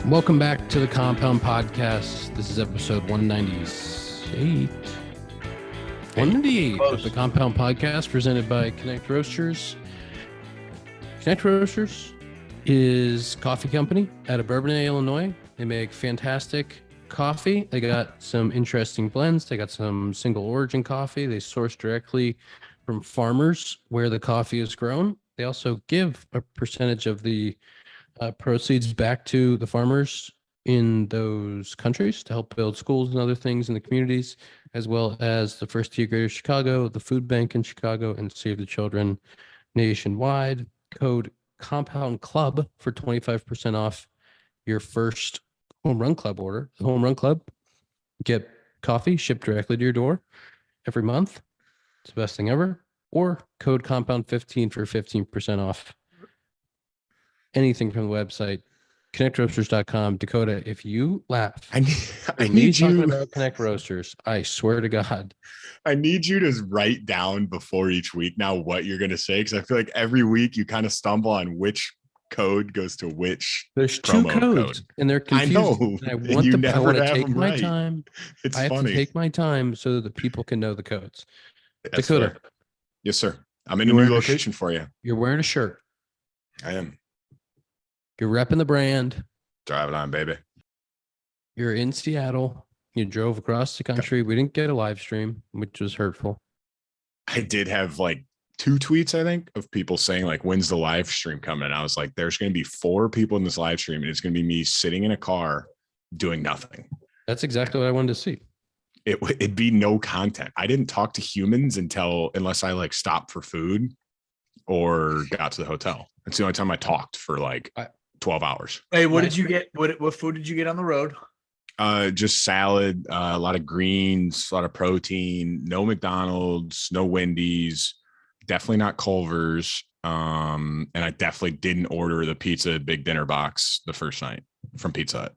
Welcome back to the Compound Podcast. This is episode 198. 198 of the Compound Podcast, presented by Connect Roasters. Connect Roasters is a coffee company out of Bourbonnais, Illinois. They make fantastic coffee. They got some interesting blends. They got some single origin coffee. They source directly from farmers where the coffee is grown. They also give a percentage of the proceeds back to the farmers in those countries to help build schools and other things in the communities, as well as the First Tier Greater Chicago, the Food Bank in Chicago, and Save the Children nationwide. Code Compound Club for 25% off your first Home Run Club order. The Home Run Club, get coffee shipped directly to your door every month. It's the best thing ever. Or code Compound 15 for 15% off anything from the website, connectroasters.com. Dakota, if you laugh, I need you talking about Connect Roasters, I swear to God, I need you to write down before each week now what you're going to say, because I feel like every week you kind of stumble on which code goes to which. There's two codes and they're confusing. I know. And I want to take my time. It's I have funny. to take my time so that people can know the codes. That's Dakota. Fair. Yes, sir. I'm in a new location for you. You're wearing a shirt. I am. You're repping the brand. Driveline, baby. You're in Seattle. You drove across the country. We didn't get a live stream, which was hurtful. I did have like 2 tweets, I think, of people saying like, when's the live stream coming? And I was like, there's going to be 4 people in this live stream, and it's going to be me sitting in a car doing nothing. That's exactly what I wanted to see. It'd be no content. I didn't talk to humans unless I like stopped for food or got to the hotel. That's the only time I talked for like 12 hours. Hey, what did you get? What food did you get on the road? Just salad, a lot of greens, a lot of protein, no McDonald's, no Wendy's, definitely not Culver's. And I definitely didn't order the pizza big dinner box the first night from Pizza Hut.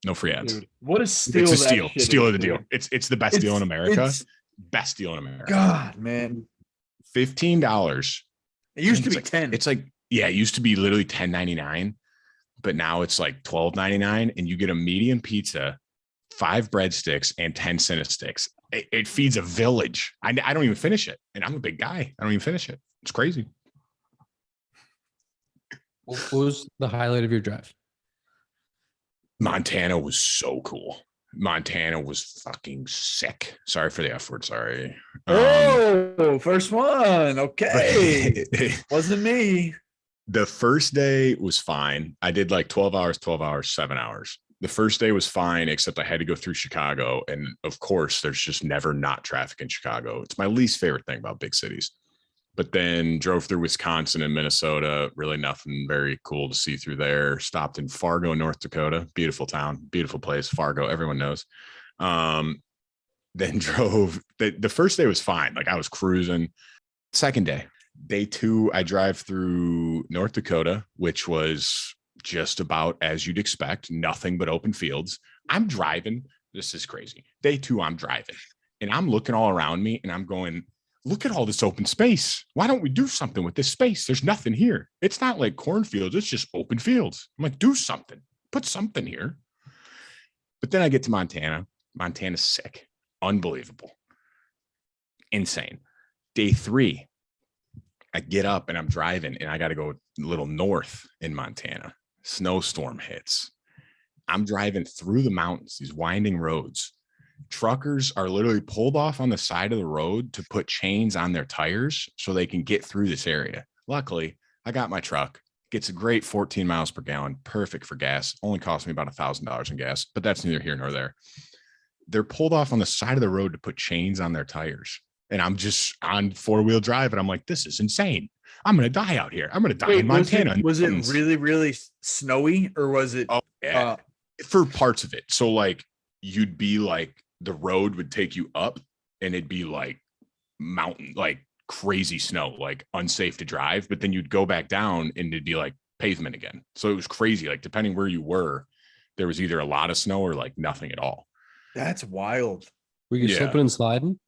No free ads. Dude, what is steal? It's a steal. Steal of the deal. It's the best deal in America. Best deal in America. God, man. $15. It used to be 10. It's like, yeah, it used to be literally $10.99, but now it's like $12.99, and you get a medium pizza, 5 breadsticks, and 10 Cinesticks. It feeds a village. I don't even finish it, and I'm a big guy. I don't even finish it. It's crazy. What was the highlight of your drive? Montana was so cool. Montana was fucking sick. Sorry for the F word. Sorry. First one. Okay. Wasn't me. The first day was fine. I did like 12 hours, 7 hours. The first day was fine, except I had to go through Chicago. And of course, there's just never not traffic in Chicago. It's my least favorite thing about big cities. But then drove through Wisconsin and Minnesota. Really nothing very cool to see through there. Stopped in Fargo, North Dakota. Beautiful town, beautiful place. Fargo, everyone knows. Then drove. The first day was fine. Like I was cruising. Second day 2, I drive through North Dakota, which was just about as you'd expect. Nothing but open fields. I'm driving. This is crazy. Day 2, I'm driving. And I'm looking all around me and I'm going, look at all this open space. Why don't we do something with this space? There's nothing here. It's not like cornfields. It's just open fields. I'm like, do something. Put something here. But then I get to Montana. Montana's sick. Unbelievable. Insane. Day 3, I get up and I'm driving and I got to go a little north in Montana. Snowstorm hits. I'm driving through the mountains, these winding roads. Truckers are literally pulled off on the side of the road to put chains on their tires so they can get through this area. Luckily, I got my truck. Gets a great 14 miles per gallon. Perfect for gas. Only cost me about $1,000 in gas, but that's neither here nor there. They're pulled off on the side of the road to put chains on their tires. And I'm just on 4-wheel drive. And I'm like, this is insane. I'm going to die out here. I'm going to die in Montana. Was it really, really snowy, or was it? Oh, yeah. For parts of it. So like you'd be like, the road would take you up and it'd be like mountain, like crazy snow, like unsafe to drive. But then you'd go back down and it'd be like pavement again. So it was crazy. Like depending where you were, there was either a lot of snow or like nothing at all. That's wild. Were you slipping and sliding?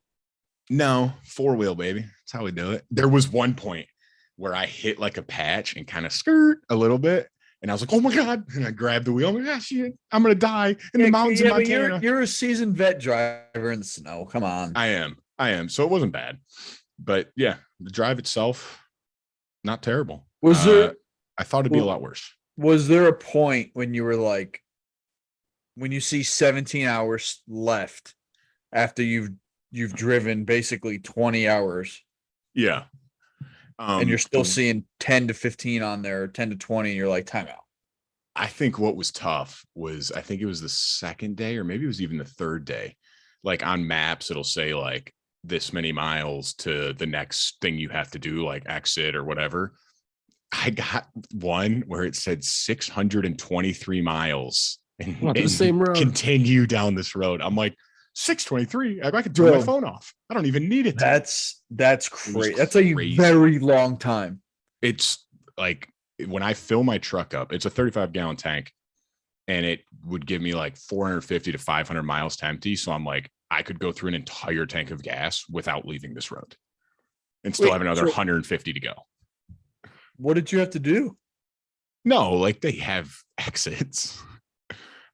No, 4-wheel, baby. That's how we do it. There was one point where I hit like a patch and kind of skirt a little bit. And I was like, oh my God. And I grabbed the wheel. I'm like, ah, shit, I'm going to die in the mountains of Montana. But you're a seasoned vet driver in the snow. Come on. I am. So it wasn't bad. But yeah, the drive itself, not terrible. Was there? I thought it'd be a lot worse. Was there a point when you were like, when you see 17 hours left after you've driven basically 20 hours? Yeah. And you're still seeing 10 to 15 on there, 10 to 20, and you're like, timeout. I think what was tough was, I think it was the second day, or maybe it was even the third day. Like on maps, it'll say like this many miles to the next thing you have to do, like exit or whatever. I got one where it said 623 miles and the same road. Continue down this road. I'm like, 623. I could turn my phone off. I don't even need it. That's crazy. That's a very long time. It's like when I fill my truck up, it's a 35-gallon tank, and it would give me like 450 to 500 miles to empty. So I'm like, I could go through an entire tank of gas without leaving this road and still have another 150 to go. What did you have to do? No, like they have exits.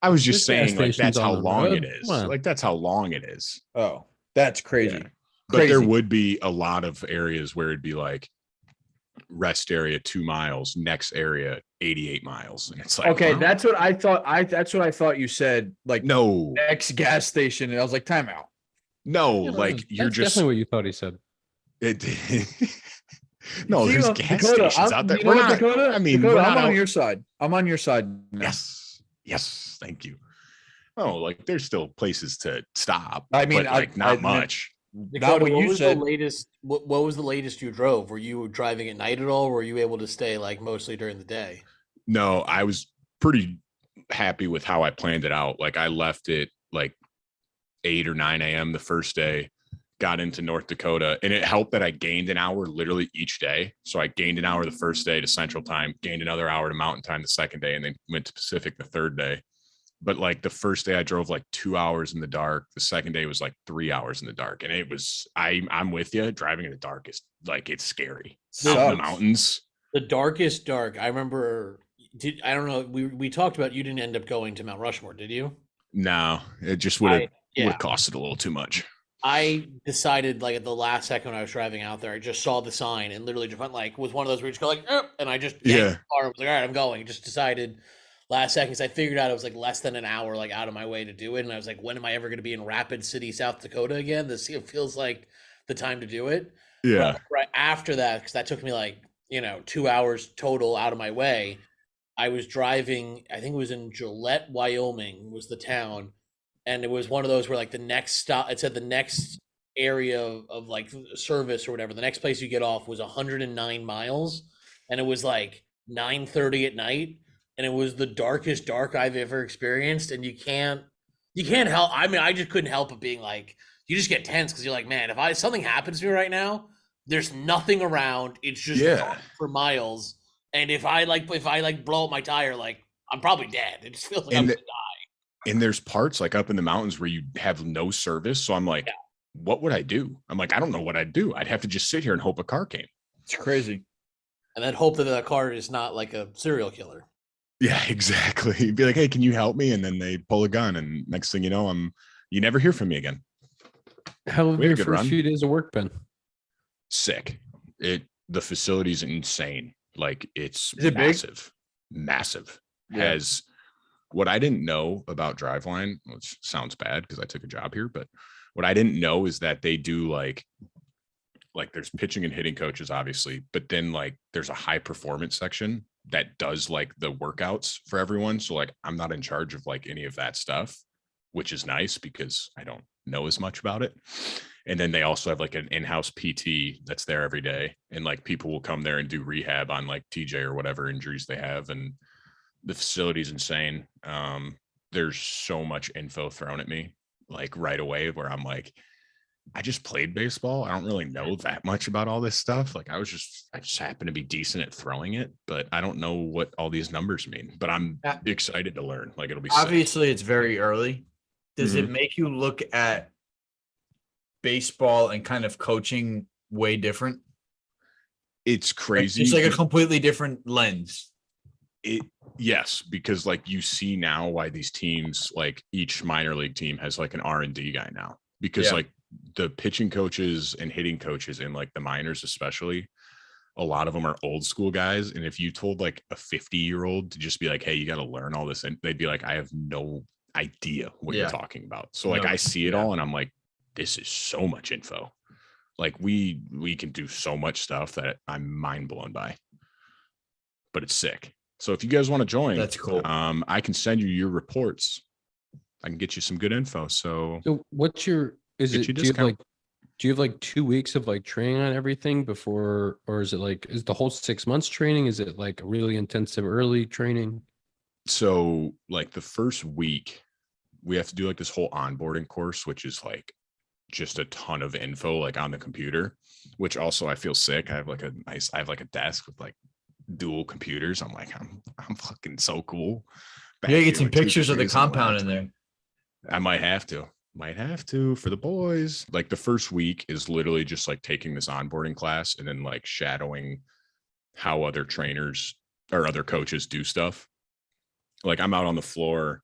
I was just saying, like, that's how long it is. Like, that's how long it is. Oh, that's crazy. Yeah. But there would be a lot of areas where it'd be like rest area 2 miles, next area 88 miles. And it's like, okay, wow. That's what I thought you said. Like, no, next gas station. And I was like, timeout. No, yeah, like you're just definitely what you thought he said. No, there's gas stations out there. We're not, Dakota, I mean, Dakota, I'm on your side. I'm on your side now. Yes, thank you. Oh, like there's still places to stop. I mean, but not much. Dakota, what was the latest? What was the latest you drove? Were you driving at night at all? Or were you able to stay like mostly during the day? No, I was pretty happy with how I planned it out. Like I left it like 8 or 9 a.m. the first day, got into North Dakota, and it helped that I gained an hour literally each day. So I gained an hour the first day to Central Time, gained another hour to Mountain Time the second day, and then went to Pacific the third day. But like the first day I drove like 2 hours in the dark. The second day was like 3 hours in the dark. And it was, I'm with you. Driving in the dark is like, it's scary. Out in the mountains. The darkest dark. I remember, I don't know. We talked about, you didn't end up going to Mount Rushmore, did you? No, it just would have costed a little too much. I decided like at the last second when I was driving out there, I just saw the sign and literally just went like, was one of those where you just go like, and I just, I was like, all right, I'm going. Just decided last seconds. I figured out it was like less than an hour, like out of my way to do it. And I was like, when am I ever going to be in Rapid City, South Dakota again? This feels like the time to do it. Yeah. But right after that, because that took me like, 2 hours total out of my way. I was driving, I think it was in Gillette, Wyoming was the town. And it was one of those where like the next stop, it said the next area of like service or whatever, the next place you get off was 109 miles. And it was like 9:30 at night. And it was the darkest dark I've ever experienced. And you can't help. I mean, I just couldn't help but being like, you just get tense because you're like, man, if something happens to me right now, there's nothing around. It's just dark for miles. And if I blow up my tire, like I'm probably dead. It just feels like I'm gonna die. And there's parts like up in the mountains where you have no service. So I'm like, what would I do? I'm like, I don't know what I'd do. I'd have to just sit here and hope a car came. It's crazy. And then hope that the car is not like a serial killer. Yeah, exactly. Be like, hey, can you help me? And then they pull a gun, and next thing you know, you never hear from me again. How have your first few days of work been? Sick. The facility's insane. Like it's massive. Massive. Yeah. Has what I didn't know about Driveline, which sounds bad because I took a job here, but what I didn't know is that they do like there's pitching and hitting coaches, obviously, but then like there's a high performance section that does like the workouts for everyone. So like I'm not in charge of like any of that stuff, which is nice because I don't know as much about it. And then they also have like an in-house PT that's there every day. And like people will come there and do rehab on like TJ or whatever injuries they have. And the facility's insane. There's so much info thrown at me like right away where I'm like, I just played baseball. I don't really know that much about all this stuff. Like I just happen to be decent at throwing it, but I don't know what all these numbers mean, but I'm excited to learn. Like it'll be obviously sick. It's very early. Does it make you look at baseball and kind of coaching way different? It's crazy. It's like a completely different lens. Yes, because like you see now why these teams, like each minor league team has like an R&D guy now, because like the pitching coaches and hitting coaches in like the minors, especially, a lot of them are old school guys. And if you told like a 50-year-old to just be like, hey, you got to learn all this, and they'd be like, I have no idea what you're talking about. So like I see it all and I'm like, this is so much info. Like we can do so much stuff that I'm mind blown by, but it's sick. So if you guys want to join, that's cool. I can send you your reports. I can get you some good info. So what's your, do you have like 2 weeks of like training on everything before, or is it like, is the whole 6 months training? Is it like a really intensive early training? So like the first week we have to do like this whole onboarding course, which is like just a ton of info, like on the computer, which also I feel sick. I have like a desk with like dual computers. I'm like, I'm fucking so cool. Yeah, get some pictures of the compound in there. I might have to for the boys. Like the first week is literally just like taking this onboarding class and then like shadowing how other trainers or other coaches do stuff. Like I'm out on the floor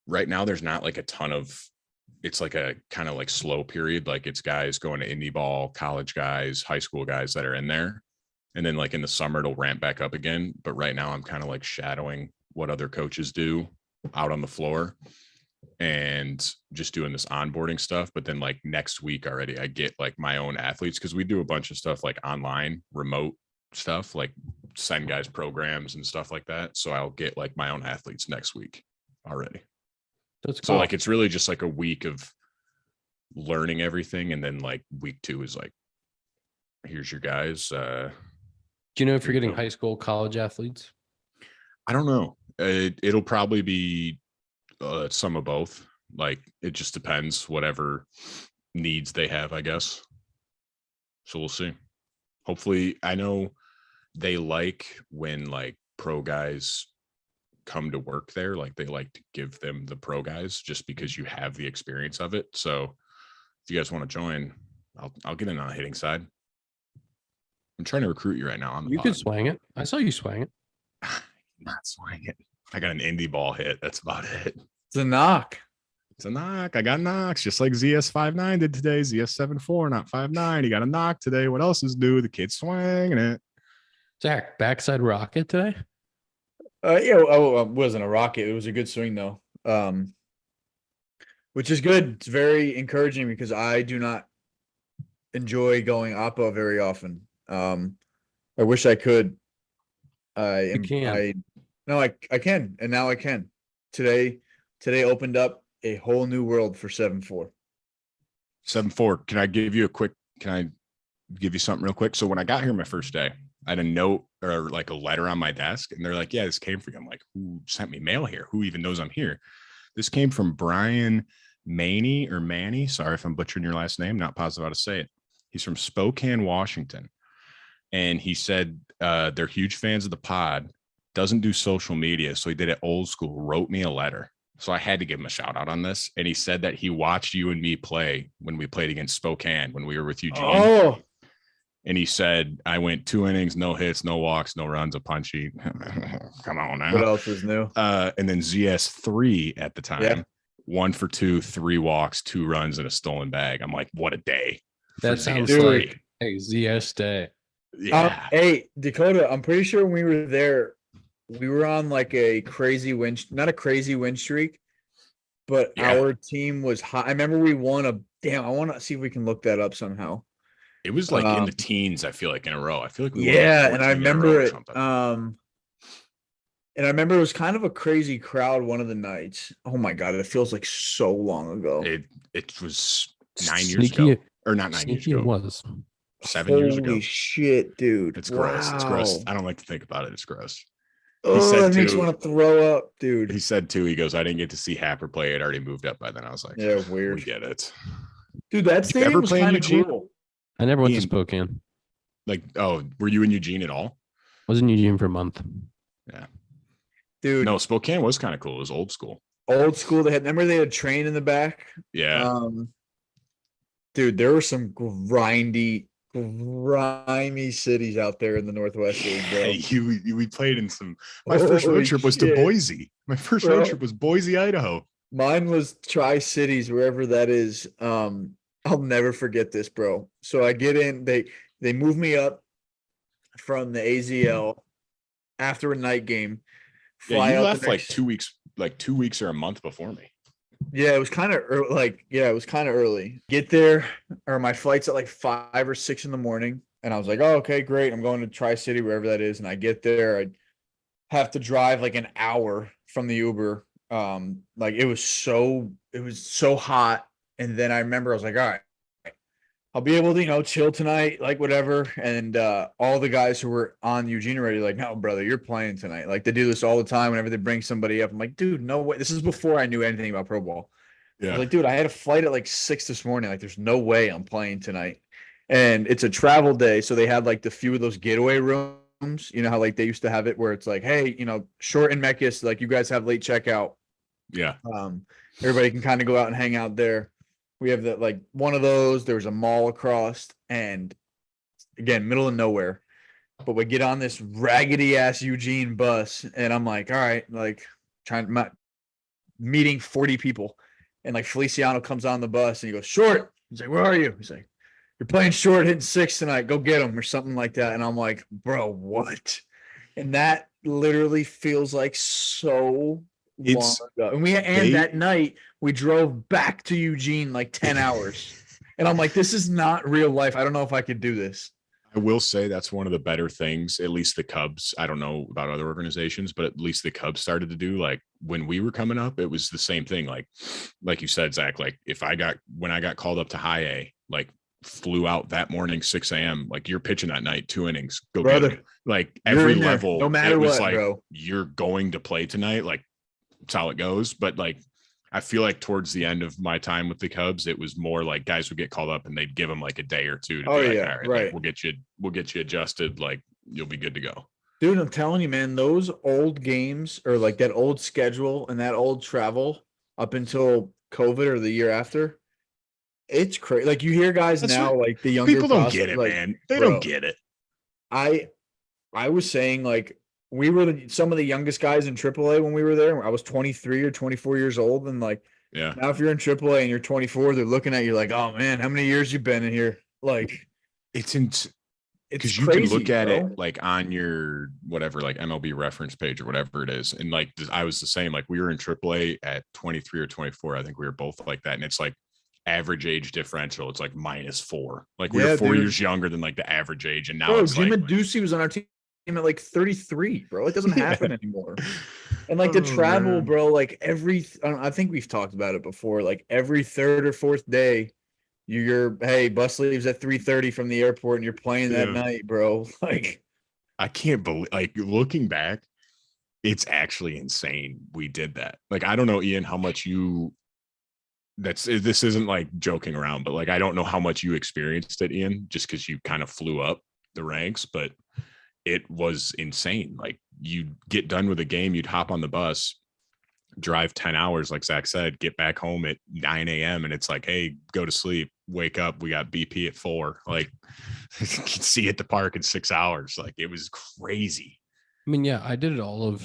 right now. There's not like a ton of, it's like a kind of like slow period. Like it's guys going to indie ball, college guys, high school guys that are in there. And then like in the summer, it'll ramp back up again. But right now I'm kind of like shadowing what other coaches do out on the floor and just doing this onboarding stuff. But then like next week already, I get like my own athletes, because we do a bunch of stuff like online, remote stuff, like send guys programs and stuff like that. So I'll get like my own athletes next week already. That's cool. So like it's really just like a week of learning everything. And then like week 2 is like, here's your guys. Do you know if you're getting high school, college athletes? I don't know. It'll probably be some of both. Like it just depends, whatever needs they have, I guess. So we'll see. Hopefully, I know they like when like pro guys come to work there. Like they like to give them the pro guys just because you have the experience of it. So if you guys want to join, I'll get in on the hitting side. I'm trying to recruit you right now. You could swing it. I saw you swing it. Not swing it. I got an indie ball hit. That's about it. It's a knock. It's a knock. I got knocks just like ZS59 did today. ZS74, not 59. He got a knock today. What else is new? The kid's swinging it. Zack, backside rocket today? It wasn't a rocket. It was a good swing though. Which is good. It's very encouraging because I do not enjoy going oppo very often. I wish I could. I can, and now I can. Today opened up a whole new world for 7-4. 7-4. Can I give you something real quick? So when I got here my first day, I had a note or like a letter on my desk, and they're like, yeah, this came from you. I'm like, who sent me mail here? Who even knows I'm here? This came from Brian Manny. Sorry if I'm butchering your last name. Not positive how to say it. He's from Spokane, Washington. And he said they're huge fans of the pod, doesn't do social media. So he did it old school, wrote me a letter. So I had to give him a shout out on this. And he said that he watched you and me play when we played against Spokane, when we were with Eugene. Oh. And he said, I went 2 innings, no hits, no walks, no runs, a punchy. Come on now. What else is new? And then ZS3 at the time, 1 for 2, 3 walks, 2 runs, and a stolen bag. I'm like, what a day. That sounds like a ZS day. Yeah. Hey, Dakota, I'm pretty sure when we were there, we were on like a crazy not a crazy win streak, but our team was high. I remember we won I want to see if we can look that up somehow. It was like in the teens, I feel like, in a row. I feel like we won like, and I remember it. And I remember it was kind of a crazy crowd one of the nights. Oh my God, it feels like so long ago. It was 9 years ago. Or not 9 years ago. It was 7 years ago. Holy shit, dude. It's gross. It's gross. I don't like to think about it. It's gross. That makes me want to throw up, dude. He said too, he goes, I didn't get to see Happer play. It already moved up by then. I was like, yeah, weird. We get it. Dude, that stadium was kind of cool. I never went to Spokane. Like, were you in Eugene at all? I was in Eugene for a month. Yeah. Dude. No, Spokane was kind of cool. It was old school. Old school. Remember they had a train in the back? Yeah. Dude, there were some grindy grimy cities out there in the Northwest League, bro. We played in some. My first road Holy trip was to shit, Boise. My first road bro. trip was Boise, Idaho. Mine was Tri-Cities, wherever that is. I'll never forget this, bro. So I get in, they move me up from the AZL after a night game. Yeah, Fly you out left the like next, 2 weeks, like 2 weeks or a month before me. yeah, it was kind of it was kind of early. Get there, or my flight's at like 5 or 6 in the morning, and I was like, oh, okay, great. I'm going to Tri-City, wherever that is, and I get there, I have to drive like an hour from the Uber. Like it was so hot, and then I remember I was like, all right, I'll be able to, chill tonight, like whatever. And all the guys who were on Eugene already, like, no, brother, you're playing tonight. Like they do this all the time whenever they bring somebody up. I'm like, dude, no way. This is before I knew anything about pro ball. I was like, dude, I had a flight at like 6 this morning. Like, there's no way I'm playing tonight. And it's a travel day, so they had like the few of those getaway rooms. You know how like they used to have it where it's like, hey, Short and Meckus, like you guys have late checkout. Yeah. Everybody can kind of go out and hang out there. We have that, like one of those. There was a mall across, and again, middle of nowhere. But we get on this raggedy ass Eugene bus, and I'm like, all right, like meeting 40 people, and like Feliciano comes on the bus, and he goes, Short. He's like, where are you? He's like, you're playing Short, hitting 6 tonight. Go get him, or something like that. And I'm like, bro, what? And that literally feels like so long ago. And that night we drove back to Eugene like 10 hours. And I'm like, this is not real life. I don't know if I could do this. I will say that's one of the better things, at least the Cubs. I don't know about other organizations, but at least the Cubs started to do. Like when we were coming up, it was the same thing. Like you said, Zach, like when I got called up to high A, like flew out that morning, 6 a.m. Like you're pitching that night, 2 innings, go brother, get them. Like every level, no matter what, like, bro, you're going to play tonight. Like it's how it goes. But like, I feel like towards the end of my time with the Cubs, it was more like guys would get called up and they'd give them like a day or two to be like, all right, like, we'll get you adjusted. Like you'll be good to go. Dude, I'm telling you, man, those old games, or like that old schedule and that old travel up until COVID or the year after, it's crazy. Like you hear guys now, like the younger people don't get it, like, man. They don't get it. I was saying, like, we were some of the youngest guys in AAA when we were there. I was 23 or 24 years old. And like, yeah, now if you're in AAA and you're 24, they're looking at you like, oh man, how many years you been in here? Like it's because you crazy, can look at bro. it like on your whatever, like MLB reference page or whatever it is. And like, I was the same, like we were in AAA at 23 or 24. I think we were both like that. And it's like average age differential. It's like -4. Like we were 4 years younger than like the average age. And now it's Jim like Ducey was on our team at like 33, bro. It doesn't happen anymore. And like the travel, man, bro, like I think we've talked about it before, like every third or fourth day hey, bus leaves at 3:30 from the airport and you're playing that night, bro. Like I can't believe, like looking back, it's actually insane we did that. Like I don't know, Ian, how much this isn't like joking around, but like I don't know how much you experienced it, Ian, just because you kind of flew up the ranks, but it was insane. Like you'd get done with a game, you'd hop on the bus, drive 10 hours, like Zach said, get back home at 9 a.m. and it's like, hey, go to sleep, wake up, we got BP at 4. Like see you at the park in 6 hours. Like it was crazy. I mean, yeah, I did it all of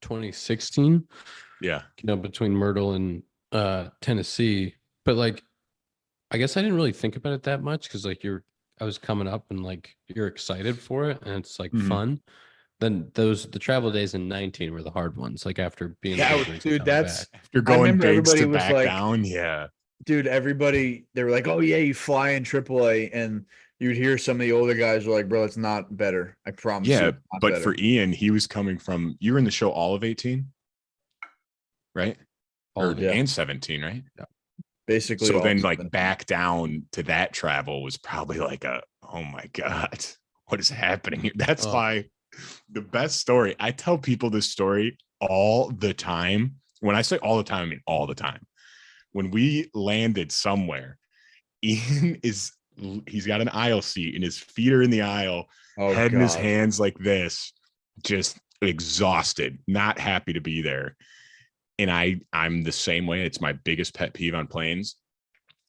2016. Yeah. Between Myrtle and Tennessee. But like, I guess I didn't really think about it that much because like I was coming up and like you're excited for it and it's like fun. Then the travel days in 19 were the hard ones. Like after being dude, that's back. You're going bigs to back like, down. Yeah, dude, they were like, oh yeah, you fly in AAA, and you'd hear some of the older guys were like, bro, it's not better. I promise. Yeah, but better. For Ian, he was coming from. You were in the show all of 18, right? And 17, right? Yeah. Basically. So then, like back down to that travel was probably like oh my god, what is happening here? That's why the best story. I tell people this story all the time. When I say all the time, I mean all the time. When we landed somewhere, Ian he's got an aisle seat and his feet are in the aisle, head in his hands like this, just exhausted, not happy to be there. And I'm the same way. It's my biggest pet peeve on planes.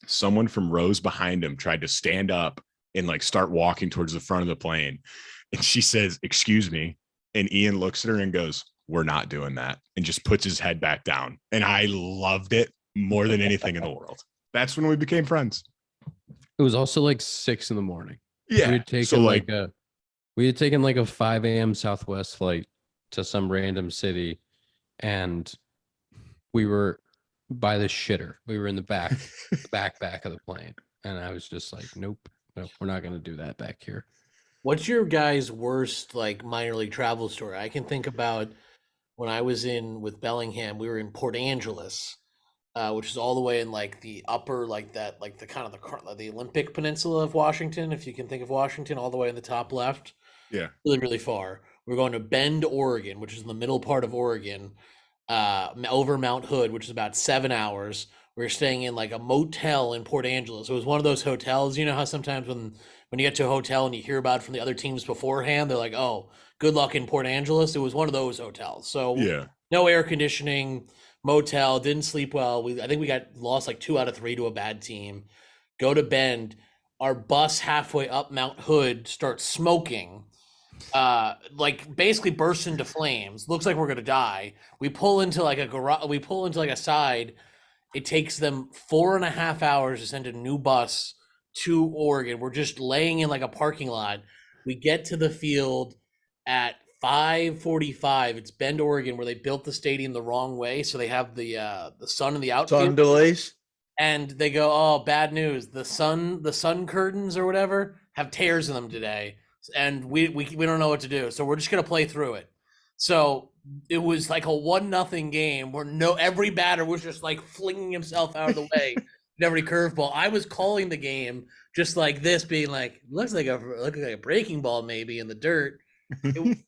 Someone from rows behind him tried to stand up and like start walking towards the front of the plane. And she says, "Excuse me." And Ian looks at her and goes, "We're not doing that," and just puts his head back down. And I loved it more than anything in the world. That's when we became friends. It was also like 6 a.m. Yeah. We had taken like a 5 a.m. Southwest flight to some random city, and we were by the shitter. We were in the back of the plane. And I was just like, nope, we're not going to do that back here. What's your guys' worst like minor league travel story? I can think about when I was with Bellingham, we were in Port Angeles, which is all the way in like the upper, like that, like the kind of the Olympic Peninsula of Washington. If you can think of Washington, all the way in the top left. Yeah. Really, really far. We're going to Bend, Oregon, which is in the middle part of Oregon, over Mount Hood, which is about 7 hours. We were staying in like a motel in Port Angeles. It was one of those hotels. You know how sometimes when you get to a hotel and you hear about it from the other teams beforehand, they're like, "Oh, good luck in Port Angeles." It was one of those hotels. So yeah, no air conditioning, motel, didn't sleep well. I think we got lost like 2 out of 3 to a bad team. Go to Bend. Our bus halfway up Mount Hood starts smoking. Like basically bursts into flames. Looks like we're gonna die. We pull into like a garage. We pull into like a side. It takes them 4.5 hours to send a new bus to Oregon. We're just laying in like a parking lot. We get to the field at 5:45. It's Bend, Oregon, where they built the stadium the wrong way, so they have the sun in the outfield. Sun delays. And they go, "Oh, bad news! The sun curtains or whatever have tears in them today, and we don't know what to do. So we're just gonna play through it." So it was like a 1-0 game where every batter was just like flinging himself out of the way, and every curveball. I was calling the game just like this, being like, looks like a breaking ball maybe in the dirt. And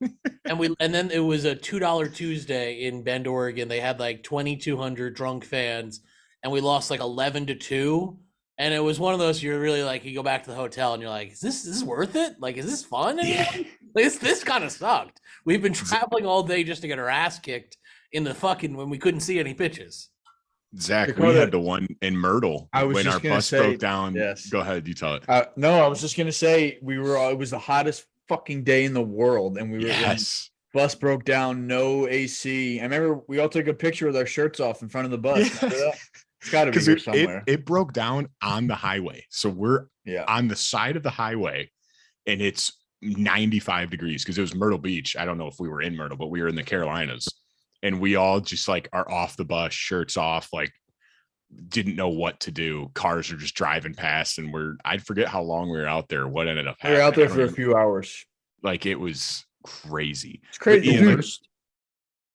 then it was a $2 Tuesday in Bend, Oregon. They had like 2,200 drunk fans, and we lost like 11-2. And it was one of those you're really like, you go back to the hotel and you're like, is this worth it? Like, is this fun? Yeah. Like, this kind of sucked. We've been traveling all day just to get our ass kicked in the when we couldn't see any pitches. Zach, Dakota, we had the one in Myrtle when our bus broke down. Yes. Go ahead, you tell it. No, I was just gonna say it was the hottest fucking day in the world, and we were bus broke down, no AC. I remember we all took a picture with our shirts off in front of the bus. Yeah. It's got to be here somewhere. It broke down on the highway. So we're on the side of the highway, and it's 95 degrees because it was Myrtle Beach. I don't know if we were in Myrtle, but we were in the Carolinas, and we all just like are off the bus, shirts off, like didn't know what to do. Cars are just driving past, and I forget how long we were out there. What ended up happening? We were out there for a few hours. Like it was crazy. It's crazy.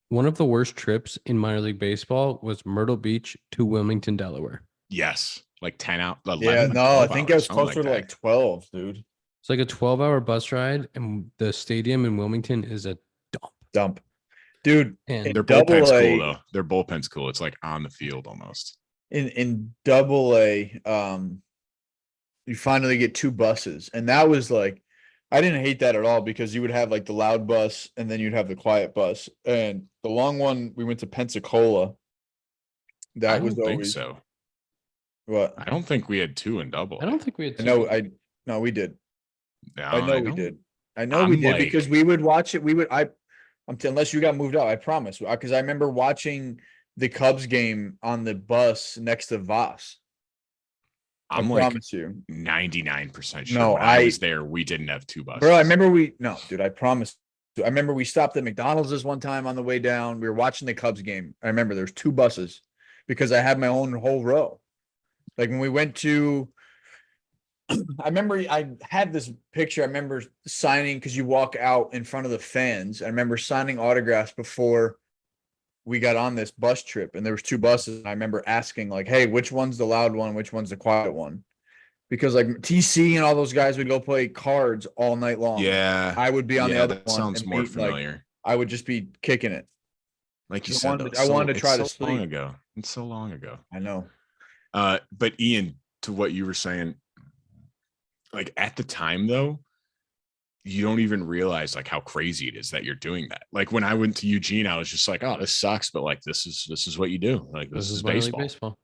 One of the worst trips in minor league baseball was Myrtle Beach to Wilmington, Delaware. Yes. Like 10 out. 11, yeah, no, I think it was closer to like 12, dude. It's like a 12-hour bus ride, and the stadium in Wilmington is a dump. Dude, and their bullpen's cool though. Their bullpen's cool. It's like on the field almost. In AA, you finally get 2 buses, and that was like, I didn't hate that at all because you would have like the loud bus and then you'd have the quiet bus. And the long one, we went to Pensacola. That was always. I don't think so. What? I don't think we had 2 in double. I don't think we had 2. No, we did. No, I know we did. I know we did because we would watch it. Unless you got moved out, I promise. Because I remember watching the Cubs game on the bus next to Voss. I promise you 99% sure. No, when I was there, we didn't have 2 buses. Bro, I remember dude, I promise. I remember we stopped at McDonald's this one time on the way down. We were watching the Cubs game. I remember there's 2 buses because I had my own whole row. Like when we went to, I remember I had this picture. I remember signing because you walk out in front of the fans. I remember signing autographs before we got on this bus trip, and there was 2 buses. And I remember asking like, hey, which one's the loud one? Which one's the quiet one? Because like TC and all those guys would go play cards all night long. Yeah. I would be on the other one. That sounds more familiar. Like, I would just be kicking it. Like you said, I wanted to try to sleep. Long ago. It's so long ago. I know. But Ian, to what you were saying, like at the time though, you don't even realize like how crazy it is that you're doing that. Like when I went to Eugene, I was just like, oh, this sucks. But like, this is what you do. Like, this is baseball.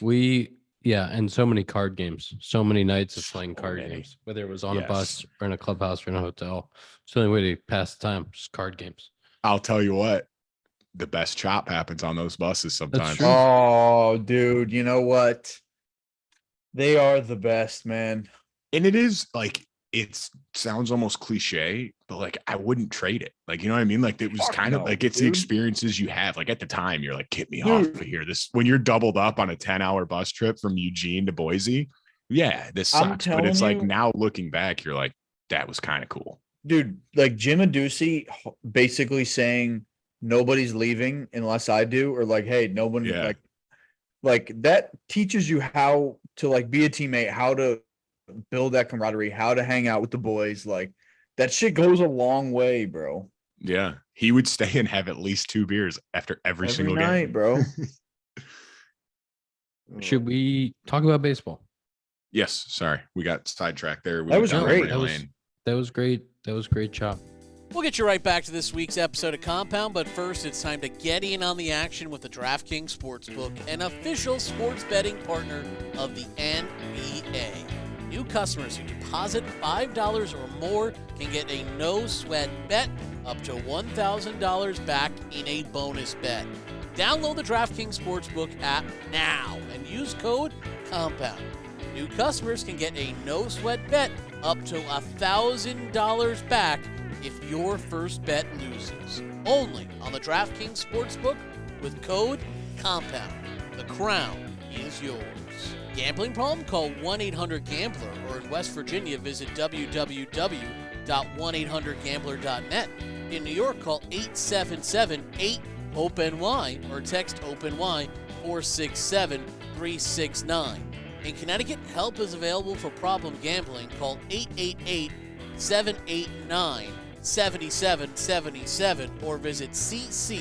We Yeah, and so many card games, so many nights of playing So card many. games, whether it was on a Yes. bus or in a clubhouse or in a hotel. It's the only way to pass the time, just card games. I'll tell you what, the best chop happens on those buses sometimes. true. Oh, dude, you know what? They are the best, man. And it is like, it sounds almost cliche, but like I wouldn't trade it. Like, you know what I mean? Like it was Fuck kind of no, like it's the dude. experiences you have. Like at the time, you're like, get me Dude. off of here. This when you're doubled up on a 10-hour bus trip from Eugene to Boise. Yeah, this I'm sucks. But it's telling like you- now looking back, you're like, that was kind of cool. Dude, like Jim Aducey basically saying nobody's leaving unless I do, or like, hey, no one Yeah. like that teaches you how to like be a teammate, how to build that camaraderie, how to hang out with the boys. Like that shit goes a long way, bro. Yeah. He would stay and have at least 2 beers after every single night, game. bro. Should we talk about baseball? Yes. Sorry. We got sidetracked there. We That went was down great. memory lane. That was great. That was great chop. We'll get you right back to this week's episode of Compound, but first it's time to get in on the action with the DraftKings Sportsbook, an official sports betting partner of the NBA. New customers who deposit $5 or more can get a no-sweat bet up to $1,000 back in a bonus bet. Download the DraftKings Sportsbook app now and use code COMPOUND. New customers can get a no-sweat bet up to $1,000 back if your first bet loses. Only on the DraftKings Sportsbook with code COMPOUND. The crown is yours. Gambling problem? Call 1-800-GAMBLER, or in West Virginia, visit www.1800gambler.net. In New York, call 877-8-HOPE-NY or text HOPENY 467-369. In Connecticut, help is available for problem gambling. Call 888-789-7777 or visit ccpg.org.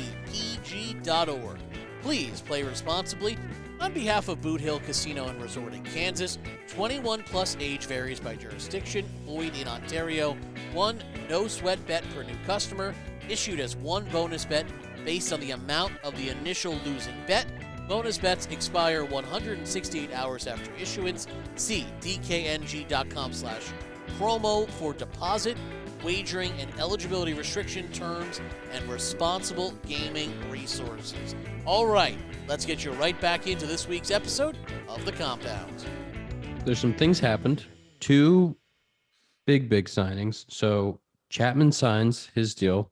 Please play responsibly. On behalf of Boot Hill Casino and Resort in Kansas, 21 plus age varies by jurisdiction, void in Ontario. 1 no sweat bet per new customer, issued as 1 bonus bet based on the amount of the initial losing bet. Bonus bets expire 168 hours after issuance. See dkng.com/promo for deposit, wagering, and eligibility restriction terms and responsible gaming resources. All right, let's get you right back into this week's episode of The Compound. There's some things happened. 2 big signings. So Chapman signs his deal,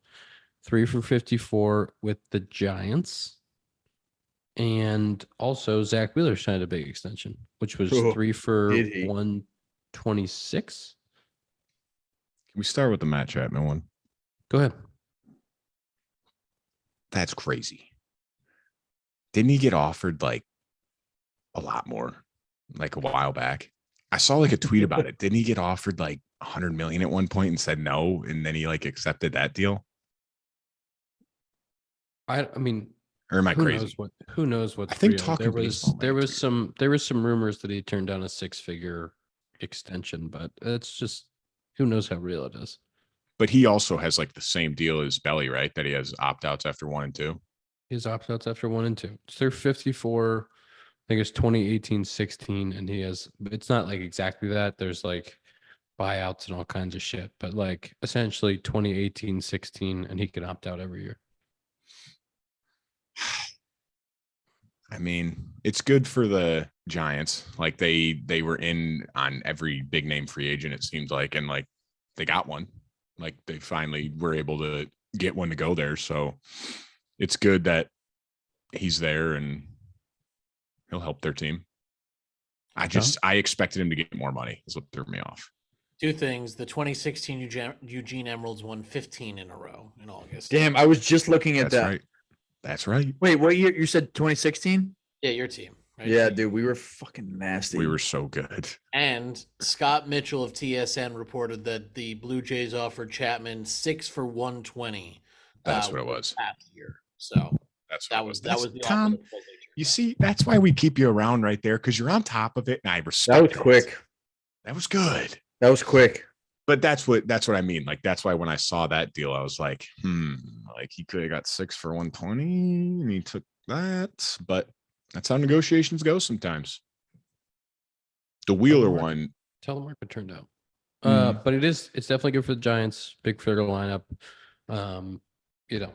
3 for $54 with the Giants. And also Zack Wheeler signed a big extension, which was 3 for did he? 126. Can we start with the Matt Chapman one? Go ahead. That's crazy. Didn't he get offered like a lot more like a while back? I saw like a tweet about it. Didn't he get offered like 100 million at one point and said no, and then he like accepted that deal? I mean, Or am I crazy? Who knows what? I think real. talking baseball, there man, was it's some rumors that he turned down a 6-figure extension, but it's just who knows how real it is. But he also has like the same deal as Belly, right? That he has opt-outs after 1 and 2. His opt-outs after 1 and 2. It's their 54. I think it's 2018-16, and he has. It's not like exactly that. There's like buyouts and all kinds of shit, but like essentially 2018-16, and he can opt out every year. I mean, it's good for the Giants. Like they were in on every big name free agent, it seems like, and like they got one. Like they finally were able to get one to go there. So it's good that he's there and he'll help their team. I expected him to get more money, is what threw me off. 2 things. The 2016 Eugene Emeralds won 15 in a row in August. Damn, I was just looking at That's that. right. That's right. Wait, what year? You said 2016? Yeah, your team. Right? Yeah, dude, we were fucking nasty. We were so good. And Scott Mitchell of TSN reported that the Blue Jays offered Chapman 6 for 120. That's what it was. Past year. So That's what that it was the Tom. offer. You see, that's why we keep you around right there, because you're on top of it, and I respect That was it. quick. That was good. That was quick. But that's what I mean. Like, that's why when I saw that deal, I was like, like he could have got 6 for 120 and he took that. But that's how negotiations go sometimes. The Wheeler one. Telemark turned out. But it's definitely good for the Giants. Big for their lineup. You know,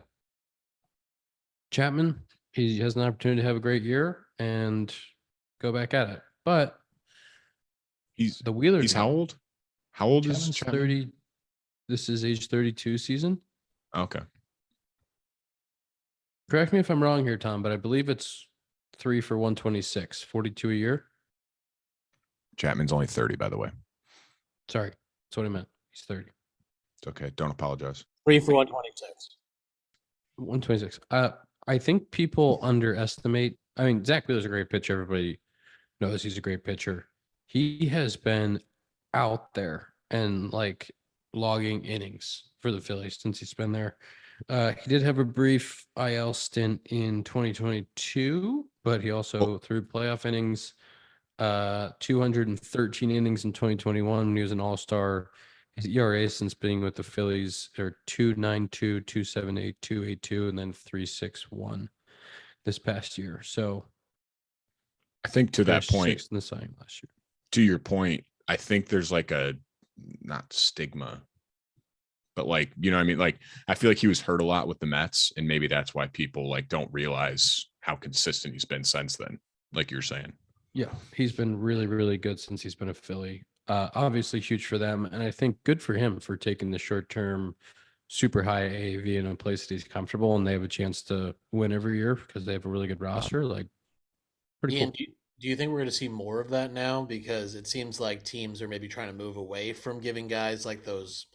Chapman, he has an opportunity to have a great year and go back at it. But He's the Wheeler. He's how old? How old is Chapman? 30. This is age 32 season. Okay. Correct me if I'm wrong here, Tom, but I believe it's 3 for 126, 42 a year. Chapman's only 30, by the way. Sorry, that's what I meant. He's 30. It's okay. Don't apologize. 3 for 126. 126. I think people underestimate. I mean, Zack Wheeler's a great pitcher. Everybody knows he's a great pitcher. He has been out there and like logging innings for the Phillies since he's been there. He did have a brief IL stint in 2022, but he also threw playoff innings, 213 innings in 2021 when he was an all-star. His ERA since being with the Phillies are 2.92, 2.78, 2.82, and then 3.61 this past year. So I think to that point, in the signing last year. To your point, I think there's like a not stigma, but like, you know what I mean? Like, I feel like he was hurt a lot with the Mets, and maybe that's why people like don't realize how consistent he's been since then, like you're saying. Yeah, he's been really, really good since he's been a Philly. Obviously huge for them, and I think good for him for taking the short-term super high AAV in a place that he's comfortable, and they have a chance to win every year because they have a really good roster. Like, pretty Ian, cool. do you think we're going to see more of that now? Because it seems like teams are maybe trying to move away from giving guys like those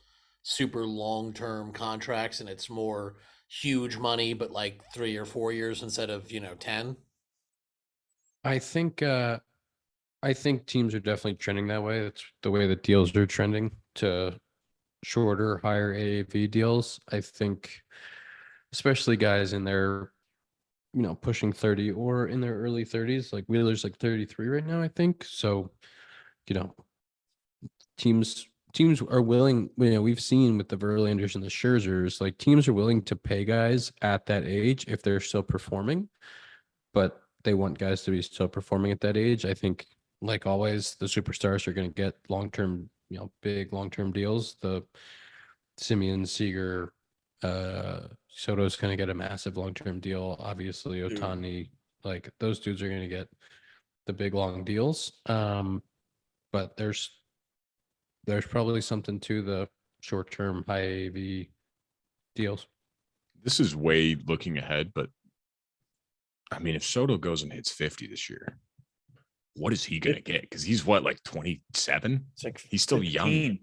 super long-term contracts, and it's more huge money, but like 3 or 4 years instead of 10. I think teams are definitely trending that way. That's the way that deals are trending to shorter, higher AAV deals. I think, especially guys in their, pushing 30 or in their early 30s, like Wheeler's like 33 right now, I think. So, teams are willing, we've seen with the Verlanders and the Scherzers, like teams are willing to pay guys at that age if they're still performing, but they want guys to be still performing at that age. I think, like always, the superstars are going to get long-term, big long-term deals. The Simeon, Seager, Soto's going to get a massive long-term deal. Obviously, Ohtani, like those dudes are going to get the big long deals. But there's probably something to the short-term high AAV deals. This is way looking ahead, but I mean, if Soto goes and hits 50 this year, what is he going to get? Because he's what, like 27? It's like he's still 15. young.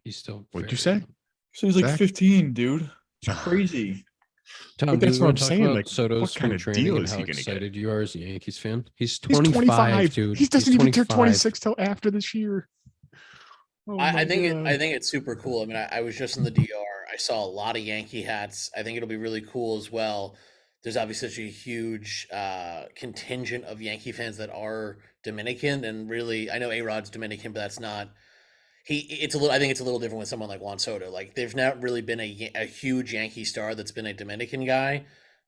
He's still. What'd you say? So he's like Zach? 15, dude. It's crazy. Tom, But that's what I'm saying. Like, Soto's what kind of training deal and is how he going to get? excited you are as a Yankees fan. He's He's 25, dude. He doesn't He's even turn 25. 26 till after this year. Oh I think God. I think it's super cool. I mean, I was just in the DR. I saw a lot of Yankee hats. I think it'll be really cool as well. There's obviously such a huge contingent of Yankee fans that are Dominican, and really, I know A-Rod's Dominican, but that's not. It's a little. I think it's a little different with someone like Juan Soto. Like, there's not really been a huge Yankee star that's been a Dominican guy.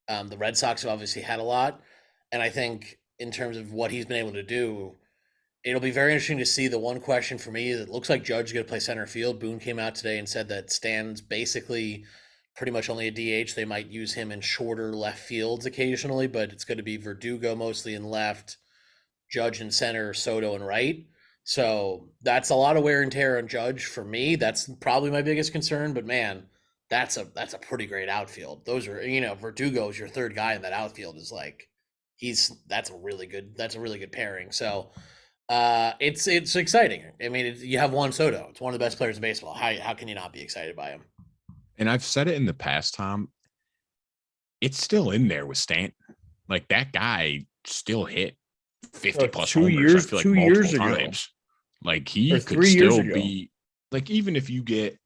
The Red Sox have obviously had a lot, and I think in terms of what he's been able to do, it'll be very interesting to see. The one question for me is, it looks like Judge is going to play center field. Boone came out today and said that Stan's basically pretty much only a DH. They might use him in shorter left fields occasionally, but it's going to be Verdugo mostly in left, Judge in center, Soto in right. So that's a lot of wear and tear on Judge for me. That's probably my biggest concern. But man, that's a pretty great outfield. Those are, Verdugo is your third guy in that outfield. Is like that's a really good pairing. So it's exciting. I mean, you have Juan Soto. It's one of the best players in baseball. How can you not be excited by him? And I've said it in the past, Tom. It's still in there with Stanton. Like, that guy still hit 50 plus homers. I feel like 2 years multiple ago. times. Like, he Or could 3 years still ago. be like, even if you get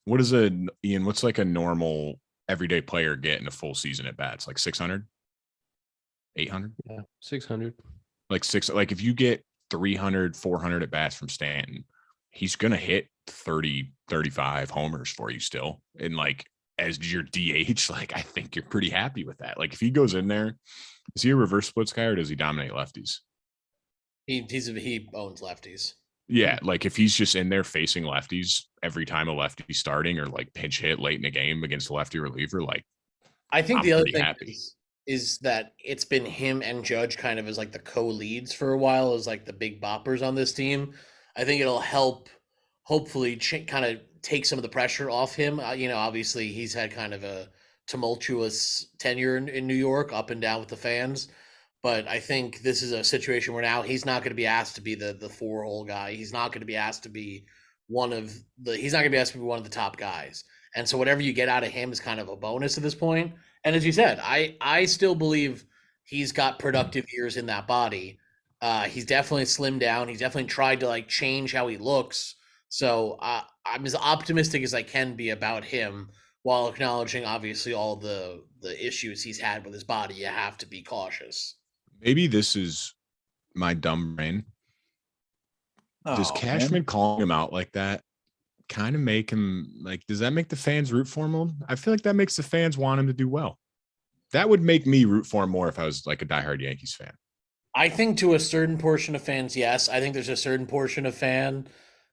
Ian, what's like a normal everyday player get in a full season at bats? Like 600, 800? Yeah, 600. Like if you get 300, 400 at bats from Stanton, he's going to hit 30, 35 homers for you still. And like, as your DH, like, I think you're pretty happy with that. Like, if he goes in there, is he a reverse splits guy or does he dominate lefties? He owns lefties. Yeah, like if he's just in there facing lefties every time a lefty's starting or like pinch hit late in a game against a lefty reliever, like I think I'm the other pretty thing happy. is that it's been him and Judge kind of as like the co-leads for a while, as like the big boppers on this team. I think it'll help, hopefully, kind of take some of the pressure off him. Obviously he's had kind of a tumultuous tenure in New York, up and down with the fans. But I think this is a situation where now he's not going to be asked to be the 4-hole guy. He's not going to be asked to be he's not going to be asked to be one of the top guys. And so whatever you get out of him is kind of a bonus at this point. And as you said, I still believe he's got productive years in that body. He's definitely slimmed down. He's definitely tried to like change how he looks. So I'm as optimistic as I can be about him, while acknowledging obviously all the issues he's had with his body. You have to be cautious. Maybe this is my dumb brain. Does Cashman calling him out like that kind of make him like, does that make the fans root for him? I feel like that makes the fans want him to do well. That would make me root for him more if I was like a diehard Yankees fan. I think to a certain portion of fans, yes. I think there's a certain portion of fan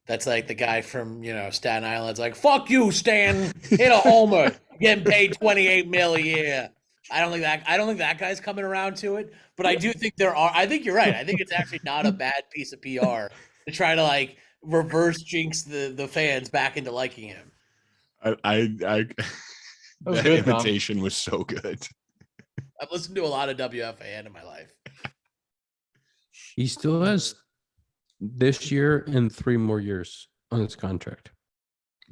that's like the guy from, Staten Island's like, fuck you, Stan, hit a homer, getting paid $28 million a year. I don't think that guy's coming around to it, but I do think I think you're right. I think it's actually not a bad piece of PR to try to like reverse jinx the fans back into liking him. That invitation was so good. I've listened to a lot of WFAN in my life. He still has this year and 3 more years on his contract.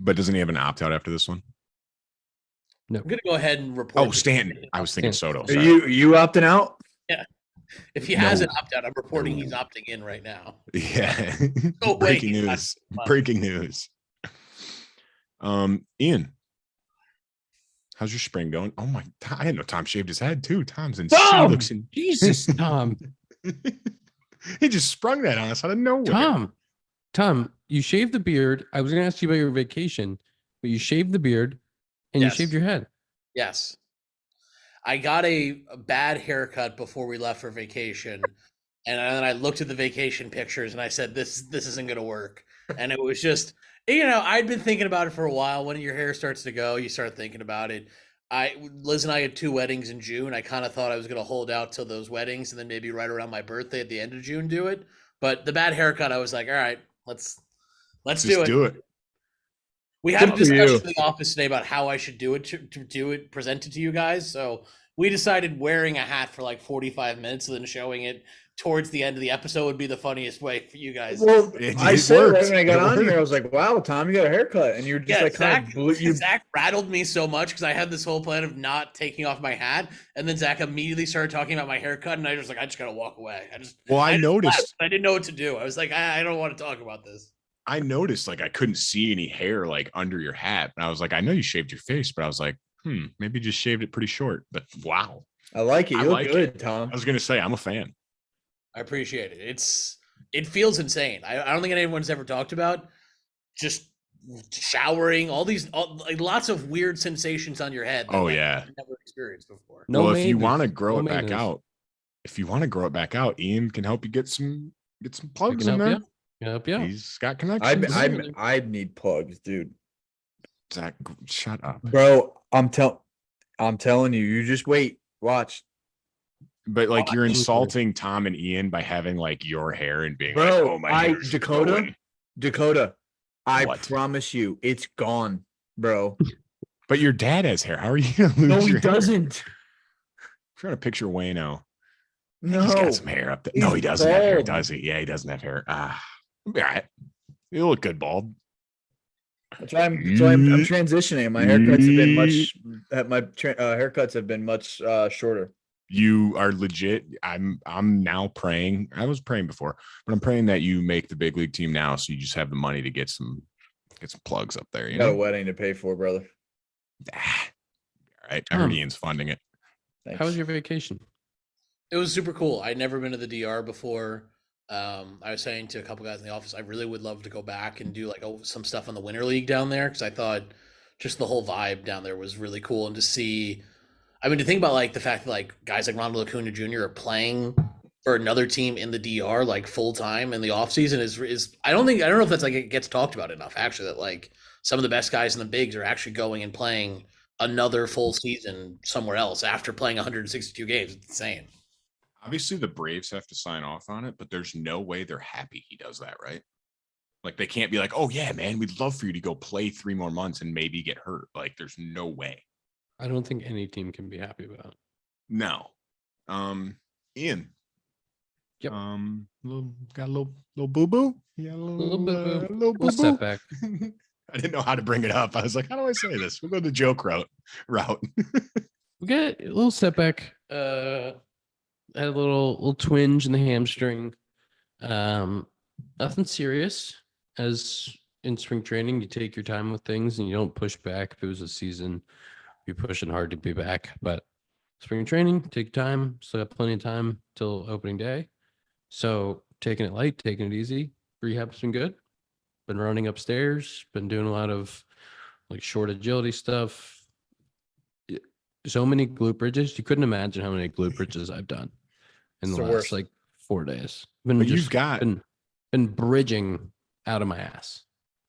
But doesn't he have an opt-out after this one? No. I'm going to go ahead and report. Oh, Stan. I was thinking Soto. Are you opting out? Yeah. If he has an opt-out, I'm reporting he's opting in right now. Yeah. No Breaking news. Breaking news. Ian, how's your spring going? Oh my, I didn't know Tom shaved his head too. Tom's insane. Jesus, Tom. He just sprung that on us out of nowhere. Tom, you shaved the beard. I was going to ask you about your vacation, but you shaved the beard and you shaved your head. Yes. I got a bad haircut before we left for vacation. And then I looked at the vacation pictures and I said, this isn't going to work. And it was just, I'd been thinking about it for a while. When your hair starts to go, you start thinking about it. Liz and I had 2 weddings in June. I kind of thought I was going to hold out till those weddings and then maybe right around my birthday at the end of June do it. But the bad haircut, I was like, all right, let's do it. We had a discussion in the office today about how I should do it to do it, present it to you guys. So we decided wearing a hat for like 45 minutes and then showing it towards the end of the episode would be the funniest way for you guys. Well, I said right when I got on here, I was like, wow, Tom, you got a haircut. And you're just Zach rattled me so much because I had this whole plan of not taking off my hat. And then Zach immediately started talking about my haircut. And I was like, I just got to walk away. I noticed. I didn't know what to do. I was like, I don't want to talk about this. I noticed like I couldn't see any hair like under your hat. And I was like, I know you shaved your face, but I was like, maybe you just shaved it pretty short. But wow. I like it. You look good, Tom. I was going to say, I'm a fan. I appreciate it. It feels insane. I don't think anyone's ever talked about just showering, lots of weird sensations on your head. Oh yeah. I've never experienced before. If you want to grow it back out, Ian can help you get some plugs in there. Yep. He's got connections. I need plugs, dude. Zach, shut up, bro. I'm telling you. You just wait. Watch. But like you're insulting Tom and Ian by having like your hair and being like, oh my Dakota. I promise you, it's gone, bro. But your dad has hair. How are you gonna lose? No, he doesn't. I'm trying to picture Wayno. No, he's got some hair up there. No, he doesn't have hair, does he? Yeah, he doesn't have hair. All right. You look good, bald. I'm transitioning. My haircuts have been much shorter. You are legit. I'm now praying. I was praying before, but I'm praying that you make the big league team now, so you just have the money to get some plugs up there. You got a wedding to pay for, brother. All right, I heard Ian's funding it. Thanks. How was your vacation? It was super cool. I'd never been to the DR before. I was saying to a couple guys in the office, I really would love to go back and do like some stuff on the Winter League down there because I thought just the whole vibe down there was really cool, and to see. I mean, to think about like the fact that like guys like Ronald Acuna Jr. are playing for another team in the DR like full time in the offseason is I don't know if that's like it gets talked about enough actually, that like some of the best guys in the bigs are actually going and playing another full season somewhere else after playing 162 games. It's insane. Obviously the Braves have to sign off on it, but there's no way they're happy he does that, right? Like they can't be like, oh yeah, man, we'd love for you to go play 3 more months and maybe get hurt. Like there's no way. I don't think any team can be happy about it. No. Ian. Yep. Got a little boo-boo? Yeah, a little boo-boo. little boo-boo. Setback. I didn't know how to bring it up. I was like, how do I say this? We'll go the joke route. We got a little setback. Had a little twinge in the hamstring. Nothing serious. As in spring training, you take your time with things and you don't push back. If it was a season, you're pushing hard to be back. But spring training, take time. Still got plenty of time till opening day. So taking it light, taking it easy. Rehab's been good. Been running upstairs. Been doing a lot of like short agility stuff. So many glute bridges. You couldn't imagine how many glute bridges I've done in the last like 4 days. But you've got been bridging out of my ass.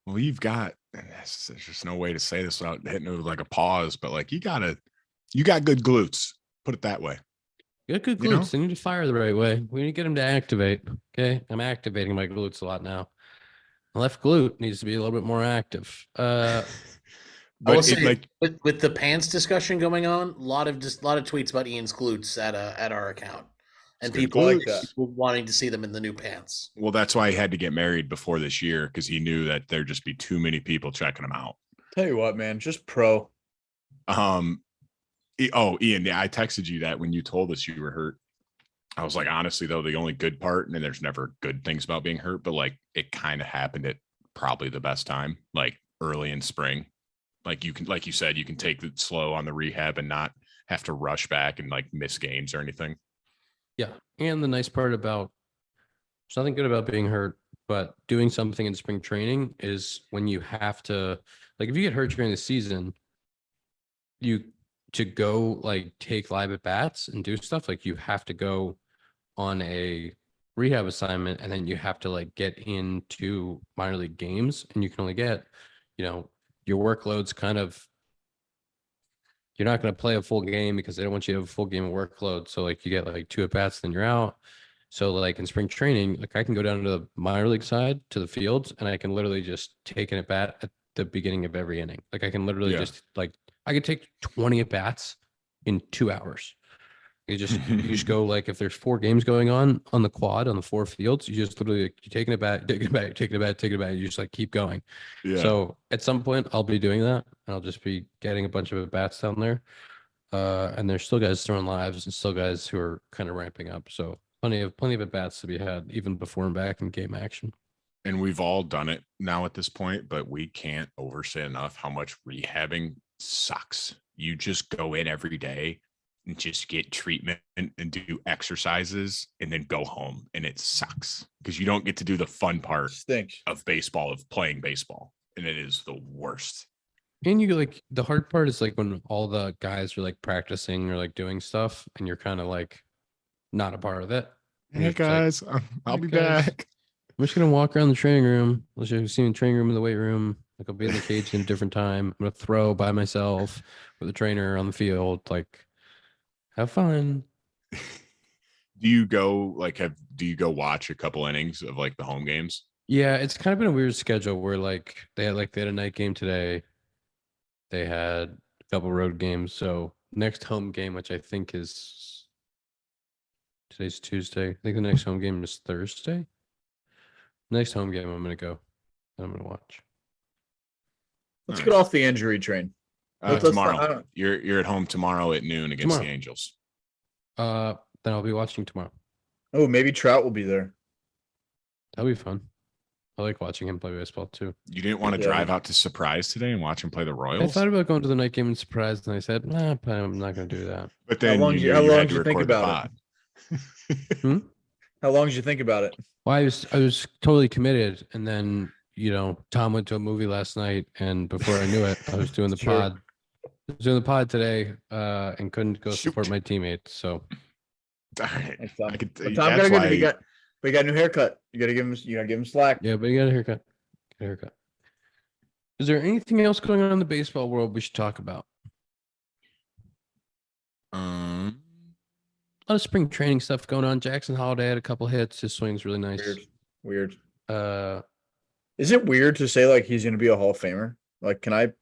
Well, you've got, there's just no way to say this without hitting it with like a pause, but like you got good glutes. Put it that way. You got good glutes. You know? They need to fire the right way. We need to get them to activate. Okay. I'm activating my glutes a lot now. My left glute needs to be a little bit more active. But I will say, like with the pants discussion going on, a lot of tweets about Ian's glutes at our account, and people wanting to see them in the new pants. Well, that's why he had to get married before this year, because he knew that there'd just be too many people checking them out. Tell you what, man, just pro. Ian, yeah, I texted you that when you told us you were hurt. I was like, honestly, though, the only good part, and there's never good things about being hurt, but like it kind of happened at probably the best time, like early in spring. Like you can, like you said, you can take it slow on the rehab and not have to rush back and like miss games or anything. Yeah. And the nice part about, there's nothing good about being hurt, but doing something in spring training is when you have to, like if you get hurt during the season, to go like take live at bats and do stuff, like you have to go on a rehab assignment and then you have to like get into minor league games, and you can only get, your workload's kind of, you're not going to play a full game because they don't want you to have a full game of workload. So like you get like 2 at bats, then you're out. So like in spring training, like I can go down to the minor league side to the fields and I can literally just take an at bat at the beginning of every inning. Like I can literally just like, I could take 20 at bats in 2 hours. You just go like, if there's 4 games going on the quad on the 4 fields, you just literally you're taking it back, taking it back, taking it back, taking it back. You just like keep going. Yeah. So at some point I'll be doing that and I'll just be getting a bunch of at bats down there. And there's still guys throwing lives and still guys who are kind of ramping up. So plenty of at bats to be had even before and back in game action. And we've all done it now at this point, but we can't oversay enough how much rehabbing sucks. You just go in every day and just get treatment and do exercises and then go home, and it sucks because you don't get to do the fun part of baseball, of playing baseball, and it is the worst. And you like, the hard part is like when all the guys are like practicing or like doing stuff and you're kind of like not a part of it. Hey guys, like, I'll be back. I'm just gonna walk around the training room. Let's just see the training room in the weight room. Like I'll be in the cage in a different time. I'm gonna throw by myself with a trainer on the field. Like, have fun. Do you go watch a couple innings of like the home games? Yeah, it's kind of been a weird schedule where like they had a night game today. They had a couple road games. So next home game, which I think is today's Tuesday. I think the next home game is Thursday. Next home game I'm gonna go. I'm gonna watch. Let's get off the injury train. Tomorrow. You're at home tomorrow at noon against the Angels. Then I'll be watching tomorrow. Oh, maybe Trout will be there. That'll be fun. I like watching him play baseball too. You didn't want to drive out to Surprise today and watch him play the Royals? I thought about going to the night game in Surprise, and I said, nah, I'm not going to do that. But then how long did you think about it? How long did you think about it? Well, I was totally committed, and then Tom went to a movie last night, and before I knew it, I was doing the pod. I was doing the pod today, and couldn't go support my teammates. So right. Thanks, Tom. I could, But Tom that's got why. he got a new haircut. You gotta give him slack. Yeah, but you got a haircut. Get a haircut. Is there anything else going on in the baseball world we should talk about? A lot of spring training stuff going on. Jackson Holiday had a couple hits. His swing's really nice. Weird. Uh, Is it weird to say like he's gonna be a Hall of Famer? Like, can I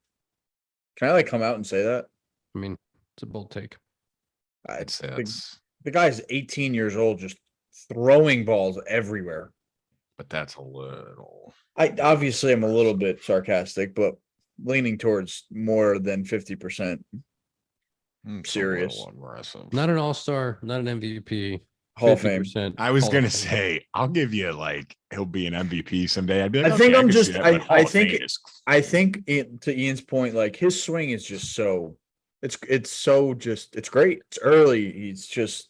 like come out and say that? I mean, it's a bold take. I'd say that's, The guy's 18 years old, just throwing balls everywhere. but that's a little. I obviously am a little bit sarcastic, but leaning towards more than 50%. Serious. Aggressive. Not an all-star, not an MVP. Hall of Fame. 50% I was Hall gonna of Fame. say, I'll give you like he'll be an MVP someday. I'd be like, I think okay, I'm can just see that, but Hall of Fame is- I think to Ian's point, like his swing is just so it's great. It's early. He's just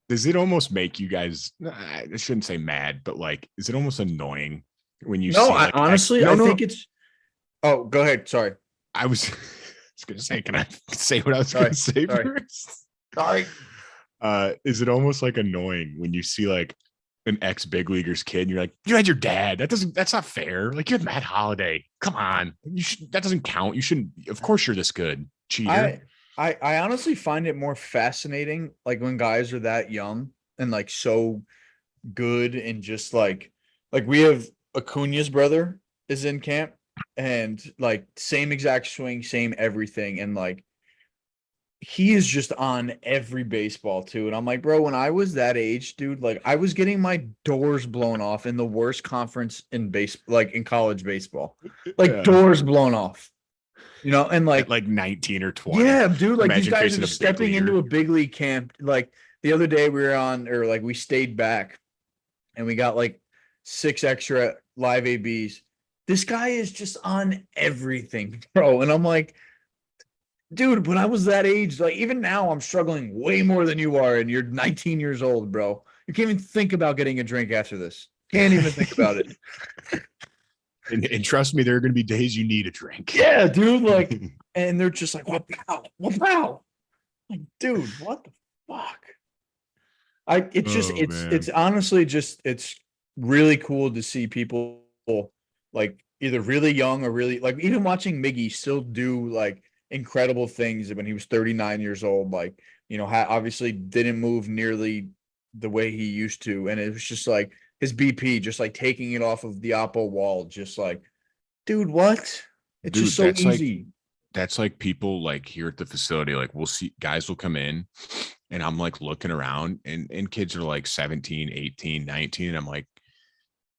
does it almost make you guys, I shouldn't say mad, but like, is it almost annoying when you see like, honestly I think it's oh, go ahead. Sorry. I was gonna say, can I say what I was gonna say first? Sorry. Is it almost like annoying when you see like an ex big leaguer's kid and you're like, you had your dad? That's not fair. Like, you had Matt Holliday. Come on. That doesn't count. You shouldn't, of course you're this good. Cheater. I honestly find it more fascinating, like when guys are that young and like so good and just like we have Acuna's brother is in camp and like same exact swing, same everything, and like he is just on every baseball too. And I'm like, bro, when I was that age, dude, like I was getting my doors blown off in the worst conference in like in college baseball, like doors blown off. You know, and like 19 or 20. Yeah, dude. Like Imagine these guys facing are a big stepping leaguer. into a big league camp. Like the other day we were on, or like we stayed back and we got like 6 extra live ABs. This guy is just on everything, bro. And I'm like, dude, when I was that age, like even now I'm struggling way more than you are, and you're 19 years old, bro. You can't even think about getting a drink after this. Can't even think about it. And trust me, there are going to be days you need a drink. Yeah, dude. Like, and they're just like, what pow? Like, dude, what the fuck? It's honestly just, it's really cool to see people like either really young or really like even watching Miggy still do like incredible things when he was 39 years old. Like, you know, obviously didn't move nearly the way he used to. And it was just like, his BP, just like taking it off of the oppo wall, just like, dude, what? It's just so easy. That's like people like here at the facility, like we'll see guys will come in and I'm like looking around and kids are like 17, 18, 19. And I'm like,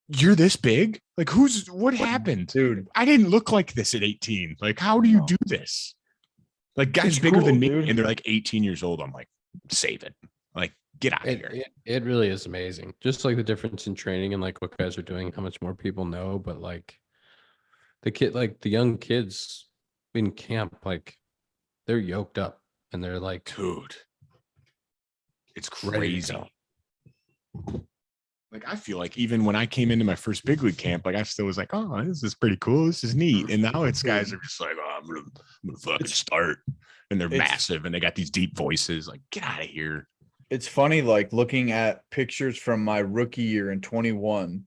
you're this big? Like what happened? Dude, I didn't look like this at 18. Like, how do you do this? Like guys It's bigger cool, than me dude. and they're like 18 years old. I'm like, save it. Like, get out of here. It really is amazing. Just like the difference in training and like what guys are doing, how much more people know, but like the young kids in camp, like they're yoked up and they're like, Dude, it's ready to crazy. go. Like, I feel like even when I came into my first big league camp, like I still was like, oh, this is pretty cool. This is neat. And now it's guys are just like, oh, I'm gonna fucking start. And they're massive and they got these deep voices. Like, get out of here. It's funny, like looking at pictures from my rookie year in 21,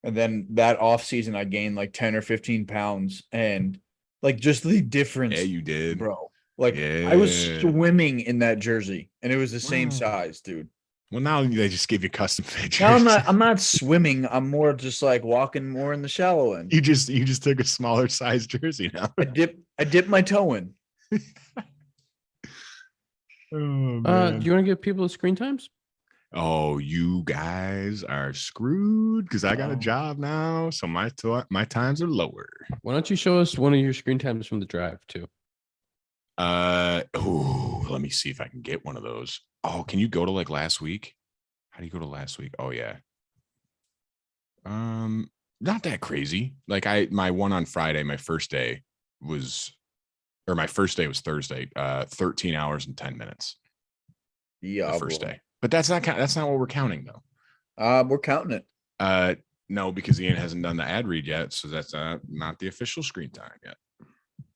and then that off season I gained like 10 or 15 pounds, and like just the difference. Yeah, you did, bro. Like I was swimming in that jersey, and it was the same size, dude. Well, now they just give you custom fit. Now I'm not swimming. I'm more just like walking more in the shallow end. You just took a smaller size jersey now. I dip my toe in. Do you want to give people the screen times? Oh, you guys are screwed because I got a job now, so my times are lower. Why don't you show us one of your screen times from the drive too? Let me see if I can get one of those. Oh, can you go to like last week? How do you go to last week? Oh yeah. Not that crazy. Like my one on Friday, my first day was Thursday, 13 hours and 10 minutes. Yeah, the first day. But that's not what we're counting though. We're counting it. No, because Ian hasn't done the ad read yet, so that's not the official screen time yet.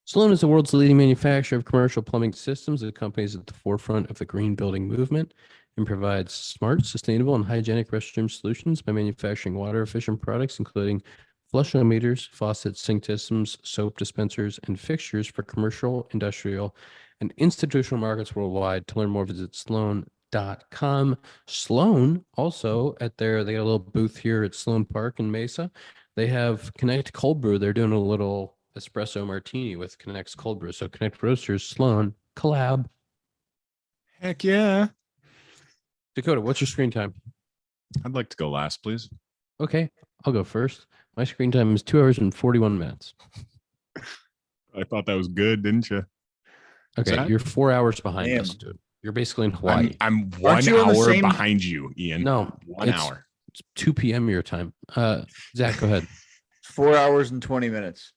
Sloan is the world's leading manufacturer of commercial plumbing systems. The company is at the forefront of the green building movement and provides smart, sustainable, and hygienic restroom solutions by manufacturing water-efficient products, including flushometers, faucets, sink systems, soap dispensers, and fixtures for commercial, industrial, and institutional markets worldwide. To learn more, visit Sloan.com. Sloan also they got a little booth here at Sloan Park in Mesa. They have Connect Cold Brew. They're doing a little espresso martini with Connect's Cold Brew. So Connect Roasters, Sloan, collab. Heck yeah. Dakota, what's your screen time? I'd like to go last, please. Okay, I'll go first. My screen time is 2 hours and 41 minutes. I thought that was good, didn't you? Okay, Zack? You're 4 hours behind Damn. us, dude. You're basically in Hawaii. I'm Aren't 1 you on the hour same- behind you, Ian. No, 1 hour. It's 2 p.m. your time. Zach, go ahead. 4 hours and 20 minutes.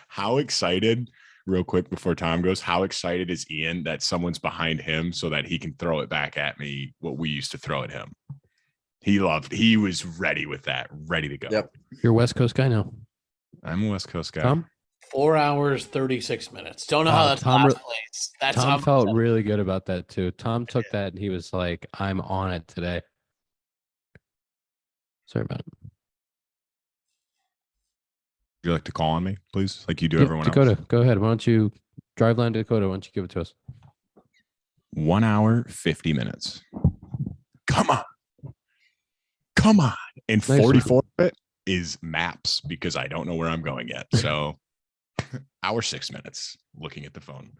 How excited, real quick before Tom goes, how excited is Ian that someone's behind him so that he can throw it back at me what we used to throw at him? He was ready with that, ready to go. Yep. You're a West Coast guy now. I'm a West Coast guy. Tom? 4 hours, 36 minutes. Don't know how that's Tom last place. That's Tom how felt really good about that too. Tom took that and he was like, I'm on it today. Sorry about it. Would you like to call on me, please? Like you do Yeah, everyone Dakota, else. go ahead. Why don't you Driveline Dakota? Why don't you give it to us? 1 hour, 50 minutes. Come on. Come on. And Nice. 44 of it is maps because I don't know where I'm going yet. So hour, 6 minutes looking at the phone.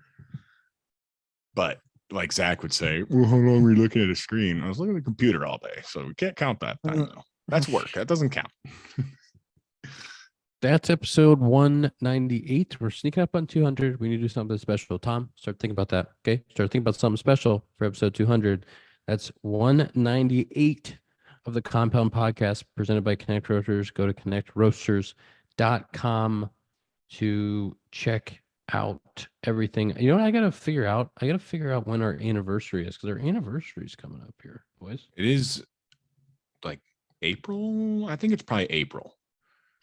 But like Zach would say, well, how long were you looking at a screen? I was looking at the computer all day. So we can't count that time though. That's work. That doesn't count. That's episode 198. We're sneaking up on 200. We need to do something special. Tom, start thinking about that. Okay. Start thinking about something special for episode 200. That's 198 of the Compound Podcast presented by Connect Roasters. Go to connectroasters.com to check out everything. You know what I got to figure out? I got to figure out when our anniversary is because our anniversary is coming up here, boys. It is like April. I think it's probably April.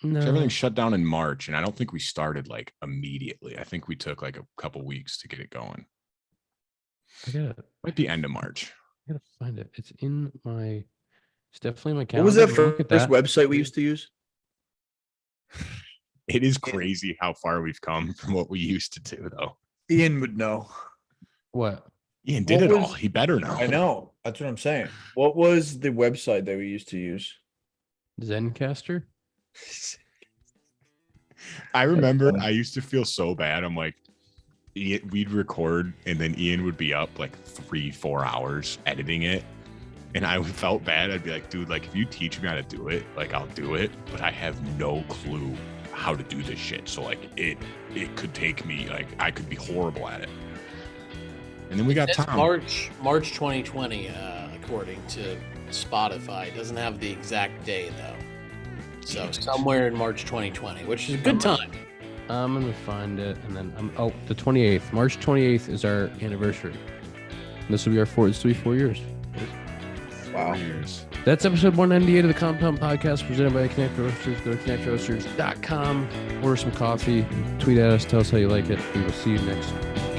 No. So everything shut down in March, and I don't think we started like immediately. I think we took like a couple weeks to get it going. Might be end of March. I gotta find it. It's in my. It's definitely in my What calendar. was that Look at first that. website we used to use? It is crazy how far we've come from what we used to do, though. Ian would know. What? Ian did What it was- all. He better know. I know. That's what I'm saying. What was the website that we used to use? Zencaster? I remember funny. I used to feel so bad. I'm like, we'd record and then Ian would be up like 3-4 hours editing it. And I felt bad. I'd be like, dude, like if you teach me how to do it, like I'll do it. But I have no clue how to do this shit. So like it could take me, like I could be horrible at it. And then we got It's Tom. March 2020, according to Spotify. It doesn't have the exact day though. So somewhere in March 2020, which is a good time. I'm gonna find it, and then the 28th. March 28th is our anniversary. And this will be 4 years. Wow. That's episode 198 of the Compound Podcast presented by Connect Roasters. Go to connectroasters.com, order some coffee, tweet at us, tell us how you like it. We will see you next week.